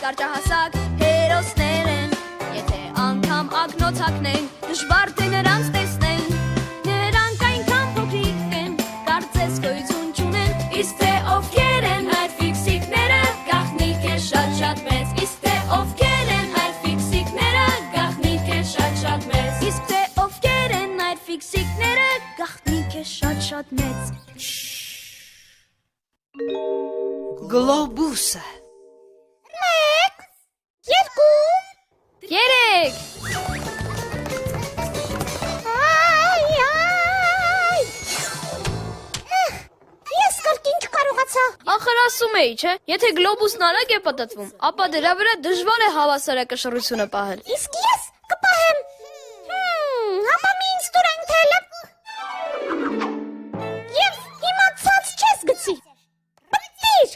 կարճահասակ հերոսներ են, եթե անգամ ակնոցակն են, դժվար թե նրանց տեսնեն, նրանք այնքան փոքրիկ են, կարծես գոյություն չունեն, իսկ թե ովքեր են այդ ֆիքսիկները, գաղտնիք է շատ մեծ, իսկ թե ովքեր են այդ ֆիքսիկները, գաղտնիք է շատ մեծ, իսկ թե ովքեր են այդ ֆիքսիկները, գաղտնիք է շատ մեծ։ Գլոբուսը։ 1, 2, 3 Ես կրկին չկարողացա։ Ախր ասում էի, չէ, եթե գլոբուսն արագ է պտտվում, ապա դրա վրա դժվար է հավասարակշռությունը պահել։ Իսկ ես կպահեմ։ Հապա մի ինձ տուրենք թելը։ Եվ հիմա ցած չես գցի։ Պտտիր։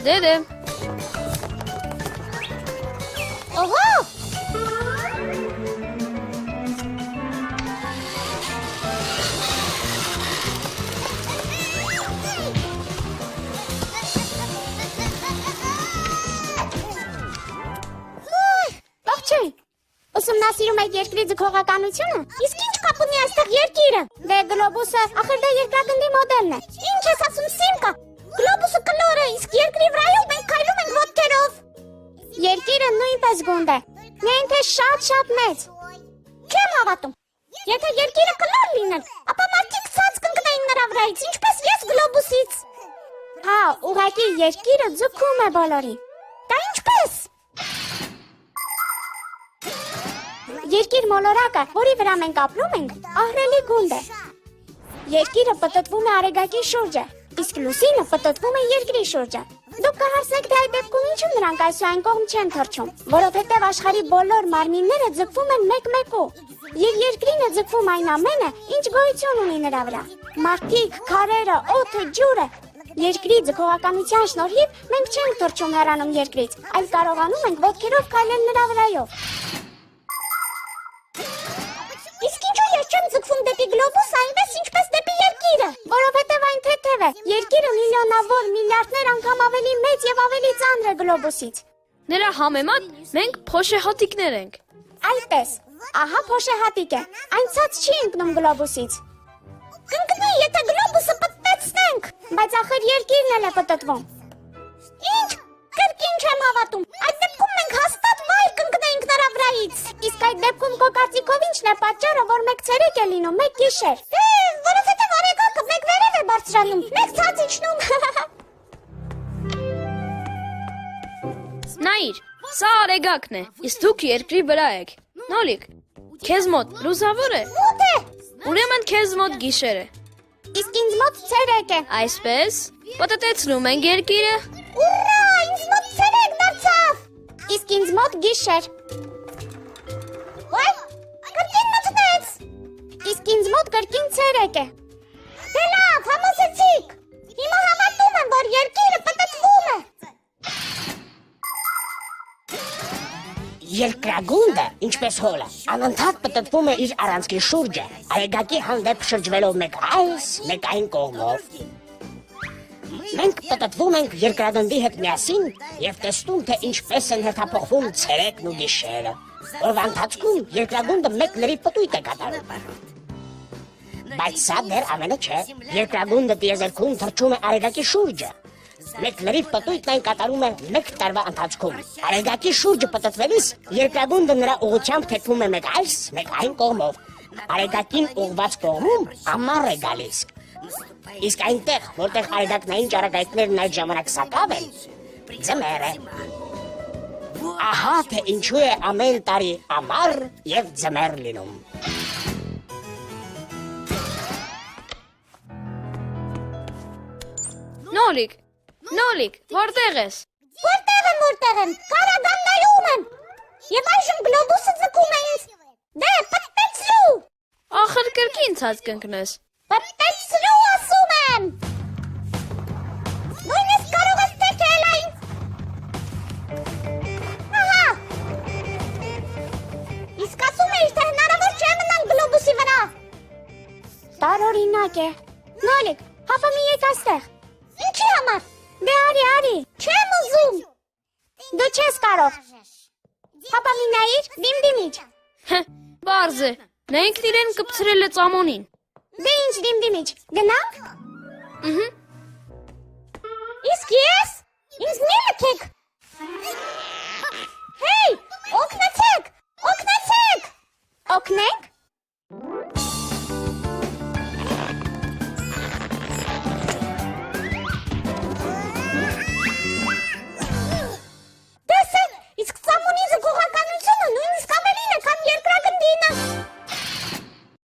Դե։ Օհո։ Ողջույն։ Ուսումնասիրում եք երկրի ձգողականությունը։ Իսկ ինչ կապ ունի այստեղ երկիրը։ Դե գլոբուսը, ախր դա երկրագնդի մոդելն է։ Ինչ ես ասում, Սիմկա։ Գլոբուսը կլոր է, իսկ երկրի վրայով մենք քայլում ենք ոտքերով։ Երկիրը նույնպես գունդ է։ Միայն թե շատ մեծ։ Չեմ հավատում։ Եթե երկիրը կլոր լիներ, ապա մարդիկ ցած կընկնեին նրա վրայից, ինչպես ես գլոբուսից։ Հա, ուղղակի երկիրը ձգում է բոլորին։ Դա ինչպես։ Երկիր մոլորակը, որի վրա մենք ապրում ենք, ահռելի գունդ է։ Երկիրը պտտվում է արեգակի շուրջը, իսկ լուսինը պտտվում է երկրի շուրջը։ Դուք կհարցնեք, թե այդ դեպքում ինչու նրանք այս ու այն կողմ չեն թռչում, որովհետև աշխարհի բոլոր մարմինները ձգվում են մեկ-մեկու, եւ երկրին է ձգվում այն ամենը, ինչ գոյություն ունի նրա վրա։ Մարդիկ, քարերը, օդը, ջուրը։ Երկրի ձգողականության շնորհիվ մենք չենք թռչում հեռանում երկրից, այլ կարողանում ենք ոտքերով քայլել նրա վրայով։ Իսկ ինչու ես չեմ ձգվում դեպի գլոբուս այնպես ինչպես դեպի երկիրը, որովհետև այն թեթև է։ Երկիրը միլիոնավոր, միլիարդներ անգամ ավելի մեծ եւ ավելի ծանր է գլոբուսից։ Նրա համեմատ մենք փոշեհատիկներ ենք։ Այդպես, ահա փոշեհատիկ է։ Այն ցած չի ընկնում գլոբուսից։ Կընկնի, եթե գլոբուսը պտտեցնենք, բայց ախր երկիրն էլ է պտտվում։ Ինչ? Կրկին չեմ հավատում։ Այդ դեպքում մենք հաստատ վայր կընկնեինք նրա վրայից։ Իսկ այդ դեպքում քո կարծիքով ի՞նչն է պատճառը, որ մեկ ցերեկ է լինում, մեկ գիշեր։ Որովհետև արեգակը մեկ վերև է բարձրանում, մեկ ցած իջնում։ Նայիր, սա արեգակն է, իսկ դուք երկրի վրա եք։ Նոլիկ, քեզ մոտ լուսավոր է։ Մոտ է։ Ուրեմն քեզ մոտ գիշեր է։ Իսկ ինձ մոտ ցերեկ է։ Այսպես, պտտեցնում ենք երկիրը։ Ուռա, ինձ մոտ ցերեկ դարձավ։ Իսկ ինձ մոտ գիշեր։ Ոայ, կրկին մտնեց։ Իսկ ինձ մոտ կրկին ցերեկ է։ Դե լավ, համոզեցիք։ Հիմա հավատում եմ, որ երկիրը պտտվում է։ Երկրագունդը, ինչպես հոլը, անընդհատ պտտվում է իր առանցքի շուրջը, արեգակի հանդեպ շրջվելով մեկ այս, մեկ այն կողմով։ Մենք պտտվում ենք երկրագնդի հետ միասին եւ տեսնում, թե ինչպես են հետափոխվում ցերեկն ու գիշերը։ Օրվա ընթացքում երկրագունդը մեկ լրիվ պտույտ է կատարում։ Բայց սա դեռ ամենը չէ։ Երկրագունդը տիեզերքում թռչում է արեգակի շուրջը։ Մեկ լրիվ պտույտն այն կատարում է մեկ տարվա ընթացքում։ Արեգակի շուրջը պտտվելիս երկրագունդը նրա ուղղությամբ թեքվում է մեկ այս, մեկ այն կողմով։ Արեգակին ուղղված կողմում ամառ է գալիս։ Իսկ այնտեղ, որտեղ արեգակնային ճառագայթներն այդ ժամանակ սակավ են, ձմեռ է։ Ահա թե ինչու է ամեն տարի ամառ եւ ձմեռ լինում։ Նոլիկ, որտեղ ես։ Որտեղ եմ, կարագանդայում եմ։ Եվ այժմ գլոբուսը ձգում է ինձ։ Դե, պտտեցրու։ Ախր կրկին ցած կընկնես։ Պտտեցրու ասում եմ։ Նույնիսկ կարող ես թեքել այն։ Ահա։ Իսկ ասում էիր, թե հնարավոր չէ մնալ գլոբուսի վրա։ Տարօրինակ է։ Նոլիկ, հապա մի եկ այստեղ։ Ինչի համար։ Դե արի, չեմ ուզում։ Դու չես կարող։ Հապա մի նայիր, դիմդիմիչ։ Բարձ է, նա ինքն իրեն կպցրել է ծամոնին։ Դե ինչ դիմդիմիչ, գնանք։ Ըհը։ Իսկ ես։ Ինձ մի լքեք։